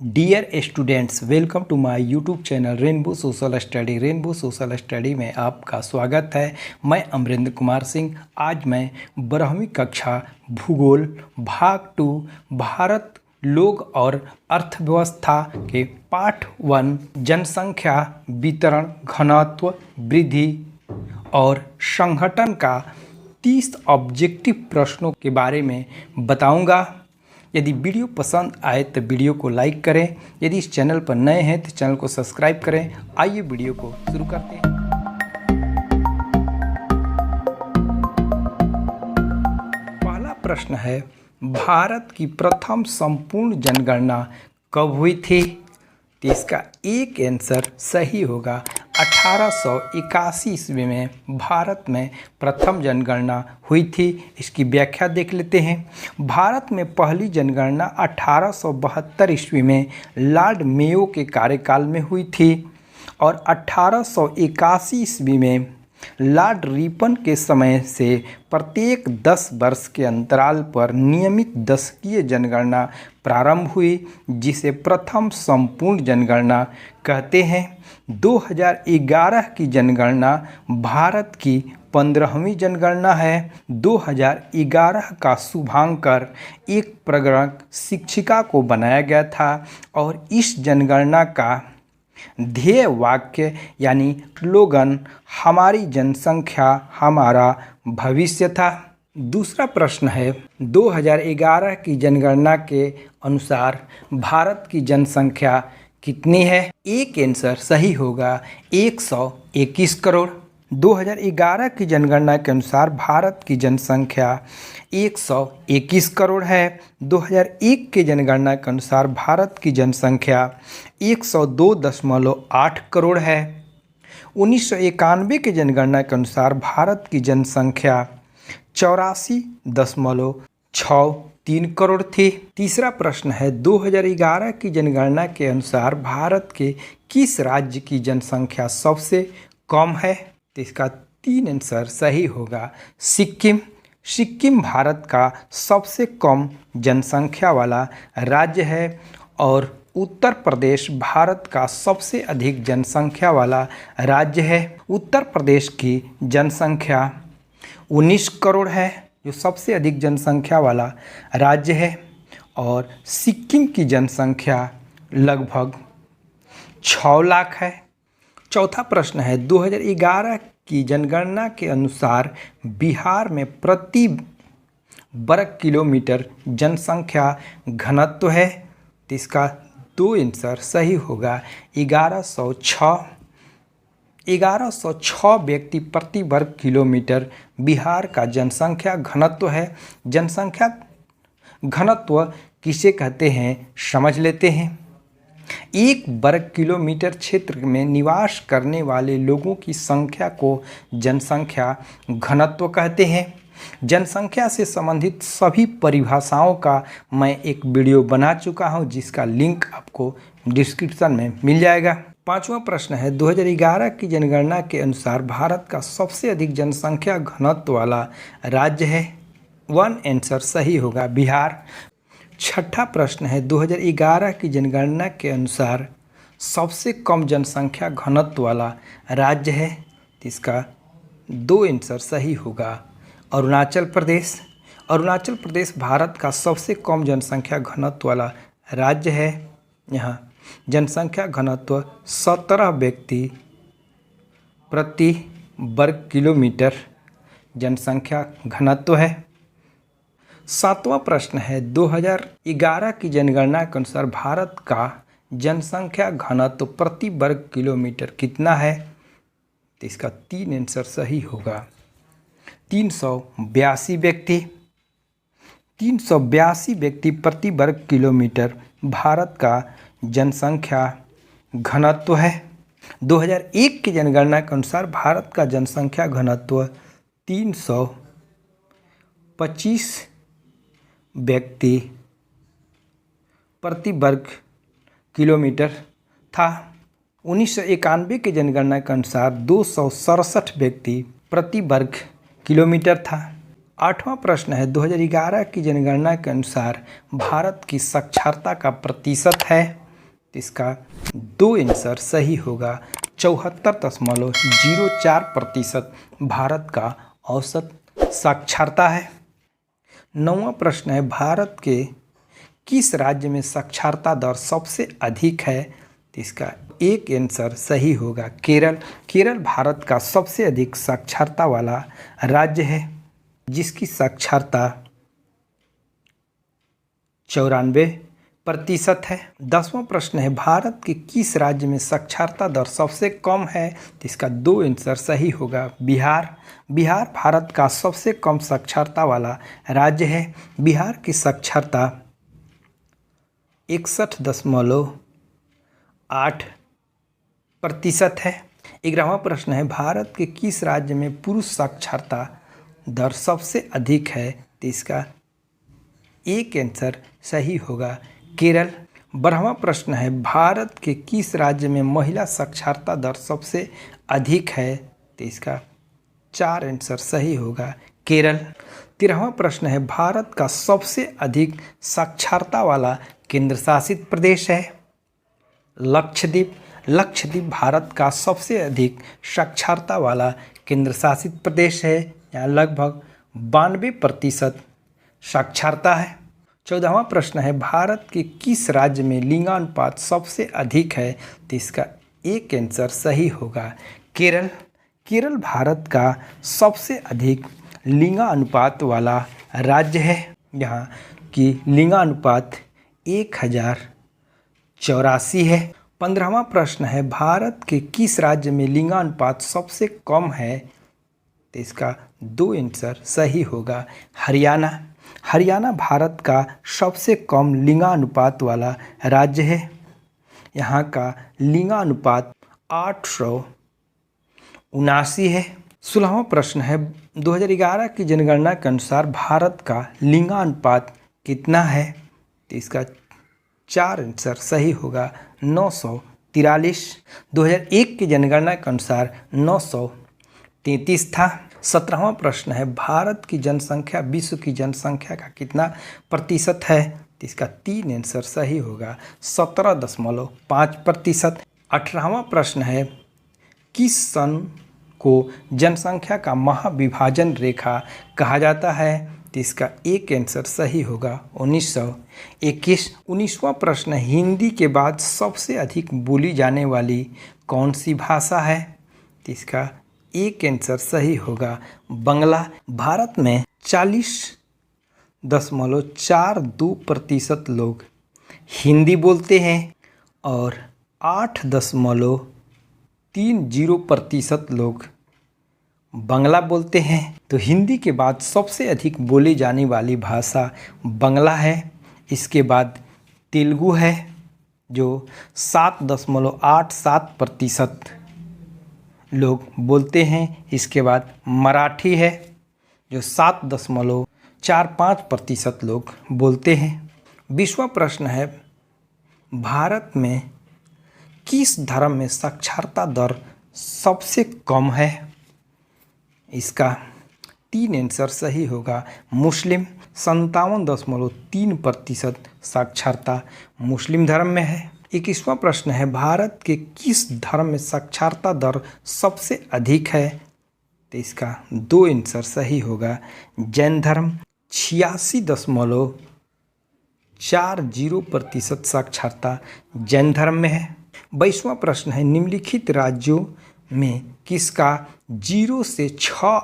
Dear students, welcome to my YouTube channel Rainbow Social Study. Rainbow Social Study में आपका स्वागत है। मैं अमरेंद्र कुमार सिंह। आज मैं 12वीं कक्षा भूगोल भाग 2 भारत लोग और अर्थव्यवस्था के पाठ 1 जनसंख्या वितरण घनत्व वृद्धि और संगठन का 30 ऑब्जेक्टिव प्रश्नों के बारे में बताऊंगा। यदि वीडियो पसंद आए तो वीडियो को लाइक करें। यदि इस चैनल पर नए हैं तो चैनल को सब्सक्राइब करें। आइए वीडियो को शुरू करते हैं। पहला प्रश्न है, भारत की प्रथम संपूर्ण जनगणना कब हुई थी? तो इसका एक आंसर सही होगा। 1881 ईस्वी में भारत में प्रथम जनगणना हुई थी। इसकी व्याख्या देख लेते हैं। भारत में पहली जनगणना 1872 ईस्वी में लॉर्ड मेयो के कार्यकाल में हुई थी और 1881 ईस्वी में लॉर्ड रिपन के समय से प्रत्येक 10 वर्ष के अंतराल पर नियमित दशकीय जनगणना प्रारंभ हुई, जिसे प्रथम संपूर्ण जनगणना कहते हैं। 2011 की जनगणना भारत की 15वीं जनगणना है। 2011 का शुभांकर एक प्रगणक शिक्षिका को बनाया गया था और इस जनगणना का ध्येय वाक्य यानी स्लोगन हमारी जनसंख्या हमारा भविष्य था। दूसरा प्रश्न है, 2011 की जनगणना के अनुसार भारत की जनसंख्या कितनी है? एक आंसर सही होगा, 121 करोड़। 2011 की जनगणना के अनुसार भारत की जनसंख्या 121 करोड़ है। 2001 की जनगणना के अनुसार भारत की जनसंख्या 102.8 करोड़ है। 1991 की जनगणना के अनुसार भारत की जनसंख्या 84.63 करोड़ थी। तीसरा प्रश्न है, 2011 की जनगणना के अनुसार भारत के किस राज्य की जनसंख्या सबसे कम है? तो इसका 3 आंसर सही होगा, सिक्किम। सिक्किम भारत का सबसे कम जनसंख्या वाला राज्य है और उत्तर प्रदेश भारत का सबसे अधिक जनसंख्या वाला राज्य है। उत्तर प्रदेश की जनसंख्या 19 करोड़ है, जो सबसे अधिक जनसंख्या वाला राज्य है, और सिक्किम की जनसंख्या लगभग 6 लाख है। चौथा प्रश्न है, 2011 की जनगणना के अनुसार बिहार में प्रति वर्ग किलोमीटर जनसंख्या घनत्व है। तो इसका 2 आंसर सही होगा, 1106 व्यक्ति प्रति वर्ग किलोमीटर बिहार का जनसंख्या घनत्व है। जनसंख्या घनत्व किसे कहते हैं समझ लेते हैं। 1 वर्ग किलोमीटर क्षेत्र में निवास करने वाले लोगों की संख्या को जनसंख्या घनत्व कहते हैं। जनसंख्या से संबंधित सभी परिभाषाओं का मैं एक वीडियो बना चुका हूं, जिसका लिंक आपको डिस्क्रिप्शन में मिल जाएगा। पांचवा प्रश्न है, 2011 की जनगणना के अनुसार भारत का सबसे अधिक जनसंख्या घनत्व वाला राज्य है। 1 आंसर सही होगा, बिहार। छठा प्रश्न है, 2011 की जनगणना के अनुसार सबसे कम जनसंख्या घनत्व वाला राज्य है। तो इसका 2 आंसर सही होगा, अरुणाचल प्रदेश। अरुणाचल प्रदेश भारत का सबसे कम जनसंख्या घनत्व वाला राज्य है। यहाँ जनसंख्या घनत्व 17 व्यक्ति प्रति वर्ग किलोमीटर जनसंख्या घनत्व है। सातवां प्रश्न है, 2011 की जनगणना के अनुसार भारत का जनसंख्या घनत्व प्रति वर्ग किलोमीटर कितना है? तो इसका 3 आंसर सही होगा, 382 व्यक्ति। 382 व्यक्ति प्रति वर्ग किलोमीटर भारत का जनसंख्या घनत्व है। 2001 की जनगणना के अनुसार भारत का जनसंख्या घनत्व 325 व्यक्ति प्रति वर्ग किलोमीटर था। 1991 की जनगणना के अनुसार 267 व्यक्ति प्रति वर्ग किलोमीटर था। आठवां प्रश्न है, 2011 की जनगणना के अनुसार भारत की साक्षरता का प्रतिशत है। तो इसका दो आंसर सही होगा। 74.04% भारत का औसत साक्षरता है। 9वां प्रश्न है, भारत के किस राज्य में साक्षरता दर सबसे अधिक है? तो इसका एक आंसर सही होगा, केरल। केरल भारत का सबसे अधिक साक्षरता वाला राज्य है, जिसकी साक्षरता 94% है। 10वां प्रश्न है, भारत के किस राज्य में साक्षरता दर सबसे कम है? तो इसका दो आंसर सही होगा, बिहार। बिहार भारत का सबसे कम साक्षरता वाला राज्य है। बिहार की साक्षरता 61.8% है। 11वां प्रश्न है, भारत के किस राज्य में पुरुष साक्षरता दर सबसे अधिक है? तो इसका एक आंसर सही होगा, केरल। 12वां प्रश्न है, भारत के किस राज्य में महिला साक्षरता दर सबसे अधिक है? तो इसका 4 आंसर सही होगा, केरल। 13वां प्रश्न है, भारत का सबसे अधिक साक्षरता वाला केंद्र शासित प्रदेश है लक्षद्वीप। लक्षद्वीप भारत का सबसे अधिक साक्षरता वाला केंद्र शासित प्रदेश है। यहाँ लगभग 92% साक्षरता है। 14वां प्रश्न है, भारत के किस राज्य में लिंगानुपात सबसे अधिक है? तो इसका एक आंसर सही होगा, केरल। केरल भारत का सबसे अधिक लिंगानुपात वाला राज्य है। यहाँ की लिंगानुपात 1084 है। 15वां प्रश्न है, भारत के किस राज्य में लिंगानुपात सबसे कम है? तो इसका दो आंसर सही होगा, हरियाणा। हरियाणा भारत का सबसे कम लिंगानुपात वाला राज्य है। यहाँ का लिंगानुपात 879 है। 16वां प्रश्न है, 2011 की जनगणना के अनुसार भारत का लिंगानुपात कितना है? तो इसका 4 आंसर सही होगा, 943। 2001 की जनगणना के अनुसार 933 था। 17वां प्रश्न है, भारत की जनसंख्या विश्व की जनसंख्या का कितना प्रतिशत है? तो इसका 3 आंसर सही होगा, 17.5%। 18वां प्रश्न है, किस सन को जनसंख्या का महाविभाजन रेखा कहा जाता है? तो इसका एक आंसर सही होगा, 1921। 19वां प्रश्न, हिंदी के बाद सबसे अधिक बोली जाने वाली कौन सी भाषा है? तो इसका एक आंसर सही होगा, बंगला। भारत में 40.42% लोग हिंदी बोलते हैं और 8.30% लोग बांग्ला बोलते हैं। तो हिंदी के बाद सबसे अधिक बोली जाने वाली भाषा बांग्ला है। इसके बाद तेलुगु है जो 7.87% लोग बोलते हैं। इसके बाद मराठी है जो 7.45% लोग बोलते हैं। 20वां प्रश्न है, भारत में किस धर्म में साक्षरता दर सबसे कम है? इसका 3 आंसर सही होगा, मुस्लिम। 57.3% साक्षरता मुस्लिम धर्म में है। 21वां प्रश्न है, भारत के किस धर्म में साक्षरता दर सबसे अधिक है? तो इसका 2 आंसर सही होगा, जैन धर्म। 86.40% साक्षरता जैन धर्म में है। 22वां प्रश्न है, निम्नलिखित राज्यों में किसका 0 से 6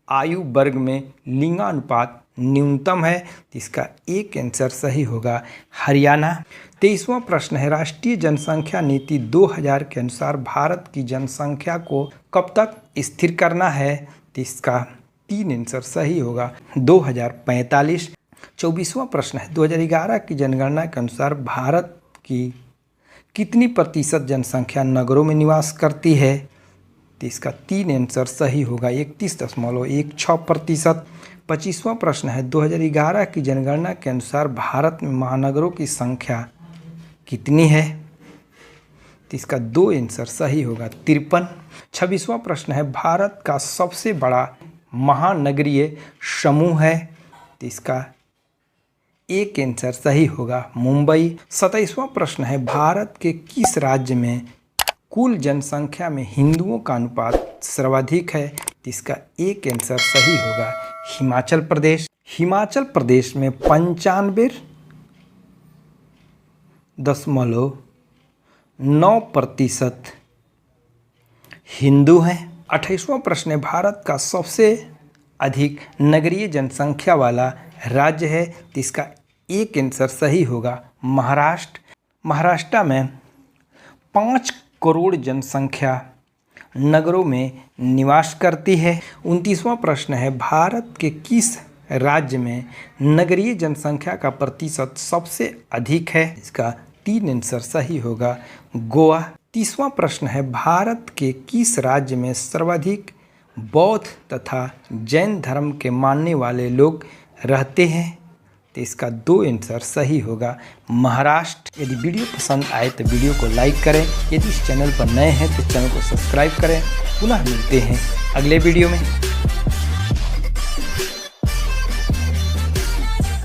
आयु वर्ग में लिंगानुपात न्यूनतम है? इसका एक आंसर सही होगा, हरियाणा। 23वां प्रश्न है, राष्ट्रीय जनसंख्या नीति 2000 के अनुसार भारत की जनसंख्या को कब तक स्थिर करना है? तो इसका 3 आंसर सही होगा, 2045। 24वां प्रश्न है, 2011 की जनगणना के अनुसार भारत की कितनी प्रतिशत जनसंख्या नगरों में निवास करती है? तो इसका 3 आंसर सही होगा, 31.16%। 25वां प्रश्न है, 2011 की जनगणना के अनुसार भारत में महानगरों की संख्या कितनी है? तो इसका 2 आंसर सही होगा, 53। 26वां प्रश्न है, भारत का सबसे बड़ा महानगरीय समूह है? तो इसका एक आंसर सही होगा मुंबई। 27वां प्रश्न है, भारत के किस राज्य में कुल जनसंख्या में हिंदुओं का अनुपात सर्वाधिक है? तो इसका एक आंसर सही होगा हिमाचल प्रदेश। हिमाचल प्रदेश में 95.9% हिंदू हैं। 28वां प्रश्न है, भारत का सबसे अधिक नगरीय जनसंख्या वाला राज्य है? तो इसका एक आंसर सही होगा महाराष्ट्र। महाराष्ट्र में 5 करोड़ जनसंख्या नगरों में निवास करती है। 29वां प्रश्न है, भारत के किस राज्य में नगरीय जनसंख्या का प्रतिशत सबसे अधिक है? इसका 3 आंसर सही होगा गोवा। 30वां प्रश्न है, भारत के किस राज्य में सर्वाधिक बौद्ध तथा जैन धर्म के मानने वाले लोग रहते हैं? तो इसका 2 आंसर सही होगा महाराष्ट्र। यदि वीडियो पसंद आए तो वीडियो को लाइक करें। यदि इस चैनल पर नए हैं तो चैनल को सब्सक्राइब करें। पुनः मिलते हैं अगले वीडियो में।